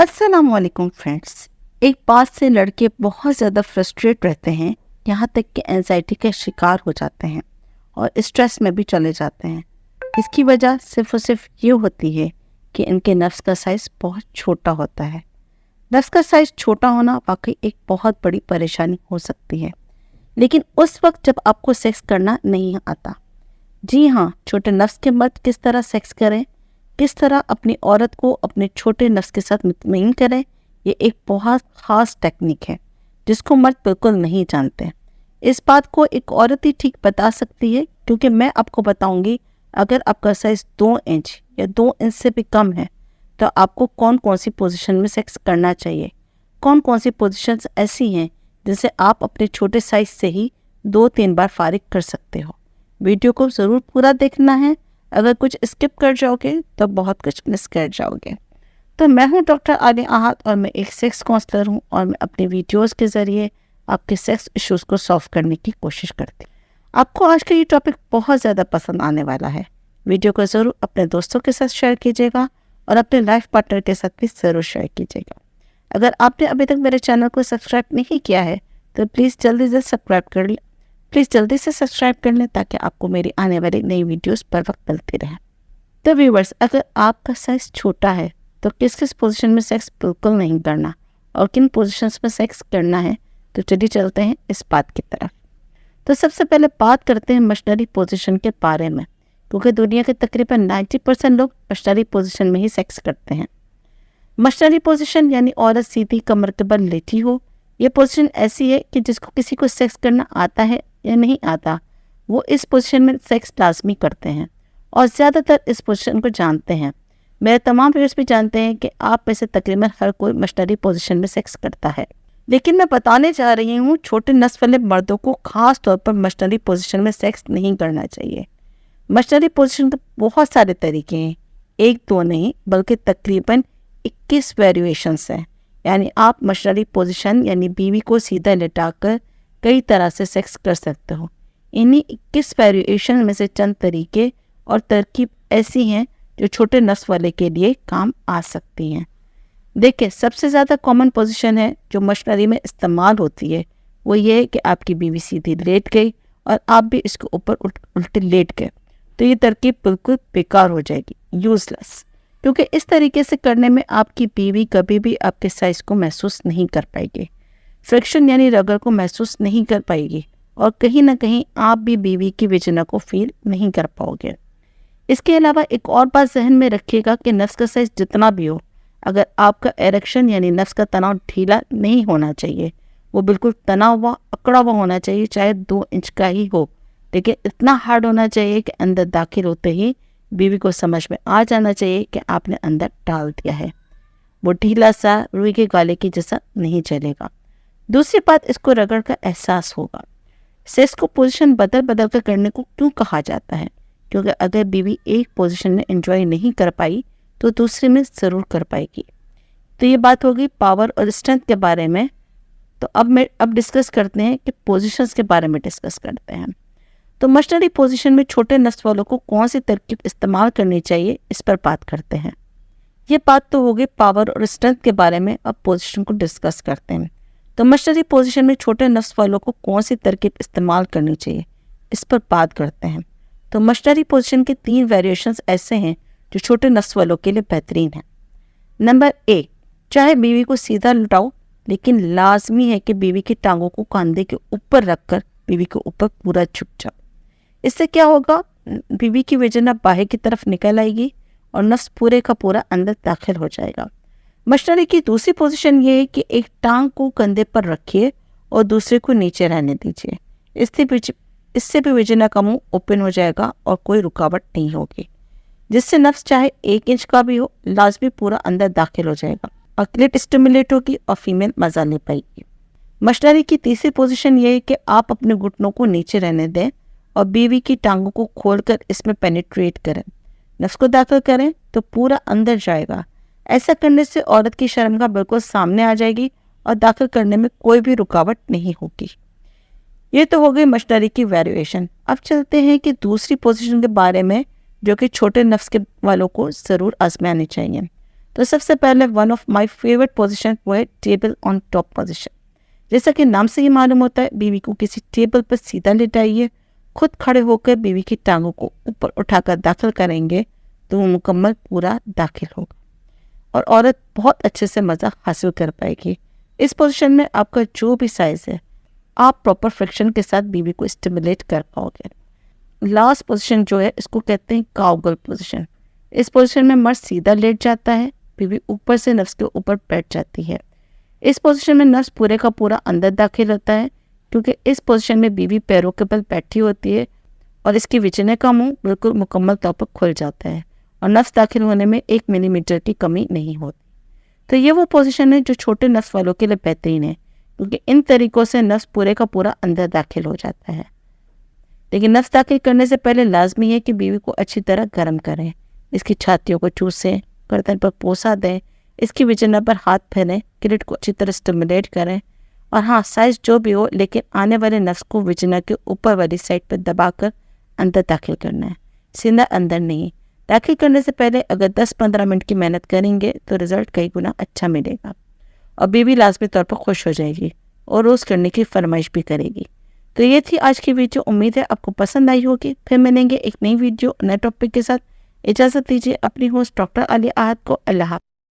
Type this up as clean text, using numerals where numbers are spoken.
अस्सलामुअलैकुम फ्रेंड्स। एक बात से लड़के बहुत ज़्यादा फ्रस्ट्रेट रहते हैं, यहाँ तक कि एंजाइटी का शिकार हो जाते हैं और स्ट्रेस में भी चले जाते हैं। इसकी वजह सिर्फ और सिर्फ ये होती है कि इनके नफ्स का साइज़ बहुत छोटा होता है। नफ्स का साइज़ छोटा होना वाकई एक बहुत बड़ी परेशानी हो सकती है, लेकिन उस वक्त जब आपको सेक्स करना नहीं आता। जी हाँ, छोटे नफ्स के मर्द किस तरह सेक्स करें, किस तरह अपनी औरत को अपने छोटे नफ्स के साथ मुतमईन करें, ये एक बहुत ख़ास टेक्निक है जिसको मर्द बिल्कुल नहीं जानते। इस बात को एक औरत ही ठीक बता सकती है, क्योंकि मैं आपको बताऊंगी अगर आपका साइज़ 2 इंच या 2 इंच से भी कम है तो आपको कौन कौन सी पोजीशन में सेक्स करना चाहिए। कौन कौन सी पोजीशंस ऐसी हैं जिनसे आप अपने छोटे साइज़ से ही 2-3 बार फारिग कर सकते हो। वीडियो को ज़रूर पूरा देखना है, अगर कुछ स्किप कर जाओगे तो बहुत कुछ मिस कर जाओगे। तो मैं हूं डॉक्टर आलिया आहत और मैं एक सेक्स काउंसलर हूं और मैं अपने वीडियोस के ज़रिए आपके सेक्स इश्यूज़ को सॉल्व करने की कोशिश करती हूँ। आपको आज का ये टॉपिक बहुत ज़्यादा पसंद आने वाला है। वीडियो को ज़रूर अपने दोस्तों के साथ शेयर कीजिएगा और अपने लाइफ पार्टनर के साथ भी ज़रूर शेयर कीजिएगा। अगर आपने अभी तक मेरे चैनल को सब्सक्राइब नहीं किया है तो प्लीज़ जल्दी से सब्सक्राइब कर लें ताकि आपको मेरी आने वाली नई वीडियोस पर वक्त मिलती रहे। तो व्यूवर्स, अगर आपका साइज़ छोटा है तो किस किस पोजीशन में सेक्स बिल्कुल नहीं करना और किन पोजीशंस में सेक्स करना है, तो चलिए चलते हैं इस बात की तरफ। तो सबसे पहले बात करते हैं मशनरी पोजीशन के बारे में, क्योंकि दुनिया के तकरीबन 90% लोग मशनरी पोजीशन में ही सेक्स करते हैं। मशनरी पोजीशन यानी औरत सीधी कमर के बल लेटी हो। ये पोजीशन ऐसी है कि जिसको किसी को सेक्स करना आता है या नहीं आता, वो इस पोजीशन में सेक्स लाजमी करते हैं और ज़्यादातर इस पोजीशन को जानते हैं। मेरे तमाम व्यूअर्स भी जानते हैं कि आप में से तकरीबन हर कोई मशनरी पोजीशन में सेक्स करता है, लेकिन मैं बताने जा रही हूँ छोटे नस्ल वाले मर्दों को ख़ास तौर पर मशनरी पोजीशन में सेक्स नहीं करना चाहिए। मशनरी पोजीशन के बहुत सारे तरीके हैं, एक दो नहीं बल्कि तकरीबन 21 वेरिएशंस हैं। यानी आप मशनरी पोजीशन यानी बीवी को सीधा लिटाकर कई तरह से सेक्स कर सकते हो। इन्हीं 21 वेरिएशन में से चंद तरीके और तरकीब ऐसी हैं जो छोटे नफ्स वाले के लिए काम आ सकती हैं। देखिए, सबसे ज़्यादा कॉमन पोजीशन है जो मशनरी में इस्तेमाल होती है, वो ये है कि आपकी बीवी सीधी लेट गई और आप भी इसके ऊपर उल्टे लेट गए, तो ये तरकीब बिल्कुल बेकार हो जाएगी, यूजलेस, क्योंकि इस तरीके से करने में आपकी बीवी कभी भी आपके साइज़ को महसूस नहीं कर पाएगी, फ्रिक्शन यानी रगड़ को महसूस नहीं कर पाएगी और कहीं ना कहीं आप भी बीवी की विजना को फील नहीं कर पाओगे। इसके अलावा एक और बात जहन में रखिएगा कि नफ्स का साइज़ जितना भी हो, अगर आपका एरेक्शन यानी नफ्स का तनाव ढीला नहीं होना चाहिए, वो बिल्कुल तना हुआ अकड़ा हुआ होना चाहिए, चाहे 2 इंच का ही हो, लेकिन इतना हार्ड होना चाहिए कि अंदर दाखिल होते ही बीवी को समझ में आ जाना चाहिए कि आपने अंदर डाल दिया है। वो ढीला सा रुई के गाले की जैसा नहीं चलेगा। दूसरी बात, इसको रगड़ का एहसास होगा। सेक्स को पोजीशन बदल बदल कर करने को क्यों कहा जाता है? क्योंकि अगर बीवी एक पोजीशन में एंजॉय नहीं कर पाई तो दूसरे में ज़रूर कर पाएगी। तो ये बात होगी पावर और स्ट्रेंथ के बारे में। तो अब डिस्कस करते हैं कि पोजीशंस के बारे में डिस्कस करते हैं। तो मशनरी पोजीशन में छोटे नस्ल वालों को कौन सी तरकीब इस्तेमाल करनी चाहिए, इस पर बात करते हैं। ये बात तो होगी पावर और स्ट्रेंथ के बारे में। अब पोजीशन को डिस्कस करते हैं। तो मशनरी पोजीशन में छोटे नस्ल वालों को कौन सी तरकीब इस्तेमाल करनी चाहिए, इस पर बात करते हैं। तो मशनरी पोजीशन के 3 वेरिएशंस ऐसे हैं जो छोटे नस्ल वालों के लिए बेहतरीन है। नंबर 1, चाहे बीवी को सीधा लुटाओ, लेकिन लाजमी है कि बीवी की टांगों को कंधे के ऊपर रखकर बीवी के ऊपर पूरा झुक जाओ। इससे क्या होगा, बीवी की वजना बाहर की तरफ निकल आएगी और नफ्स पूरे का पूरा अंदर दाखिल हो जाएगा। मशनरी की दूसरी पोजीशन ये है कि एक टांग को कंधे पर रखिए और दूसरे को नीचे रहने दीजिए। इससे भी वजना का मुंह ओपन हो जाएगा और कोई रुकावट नहीं होगी, जिससे नफ्स चाहे 1 इंच का भी हो, लाजमी पूरा अंदर दाखिल हो जाएगा और क्लिट स्टिमुलेट होगी और फीमेल मजा ले पाएगी। मशनरी की तीसरी पोजीशन ये है कि आप अपने घुटनों को नीचे रहने दें और बीवी की टांगों को खोलकर इसमें पेनिट्रेट करें। नफ्स को दाखिल करें तो पूरा अंदर जाएगा। ऐसा करने से औरत की शर्मगाह बिल्कुल सामने आ जाएगी और दाखिल करने में कोई भी रुकावट नहीं होगी। ये तो हो गई मशनरी की वेरिएशन। अब चलते हैं कि दूसरी पोजीशन के बारे में, जो कि छोटे नफ्स के वालों को ज़रूर आजमानी चाहिए। तो सबसे पहले one of my favourite position वो है टेबल ऑन टॉप पोजीशन। जैसा कि नाम से ही मालूम होता है, बीवी को किसी टेबल पर सीधा लेटाइए, खुद खड़े होकर बीवी की टांगों को ऊपर उठाकर दाखिल करेंगे तो वो मुकम्मल पूरा दाखिल होगा और औरत बहुत अच्छे से मज़ा हासिल कर पाएगी। इस पोजीशन में आपका जो भी साइज़ है आप प्रॉपर फ्रिक्शन के साथ बीवी को स्टिमुलेट कर पाओगे। लास्ट पोजीशन जो है इसको कहते हैं काउगर्ल पोजीशन। इस पोजीशन में मर्द सीधा लेट जाता है, बीवी ऊपर से नफ्स के ऊपर बैठ जाती है। इस पोजीशन में नफ्स पूरे का पूरा अंदर दाखिल होता है क्योंकि इस पोजीशन में बीवी पैरों के बल बैठी होती है और इसकी विचने का मुंह बिल्कुल मुकम्मल तौर पर खुल जाता है और नफ्स दाखिल होने में 1 मिलीमीटर की कमी नहीं होती। तो ये वो पोजीशन है जो छोटे नफ्स वालों के लिए बेहतरीन है क्योंकि इन तरीक़ों से नफ्स पूरे का पूरा अंदर दाखिल हो जाता है। लेकिन नफ्स दाखिल करने से पहले लाजमी है कि बीवी को अच्छी तरह गर्म करें, इसकी छातियों को चूसें, गर्दन पर पोसा दें, इसकी विजना पर हाथ फैलें, क्लिट को अच्छी तरह स्टिमुलेट करें और हाँ, साइज जो भी हो लेकिन आने वाले नफ्स को विजना के ऊपर वाली साइड पर दबाकर अंदर दाखिल करना है, सीधा अंदर नहीं। दाखिल करने से पहले अगर 10-15 मिनट की मेहनत करेंगे तो रिज़ल्ट कई गुना अच्छा मिलेगा और बीवी लाजमी तौर पर खुश हो जाएगी और रोज़ करने की फरमाइश भी करेगी। तो ये थी आज की वीडियो, उम्मीद है आपको पसंद आई होगी। फिर मिलेंगे एक नई वीडियो नए टॉपिक के साथ। इजाज़त दीजिए अपनी होस्ट डॉक्टर आलिया आहद को। अल्लाह हाफ़िज़।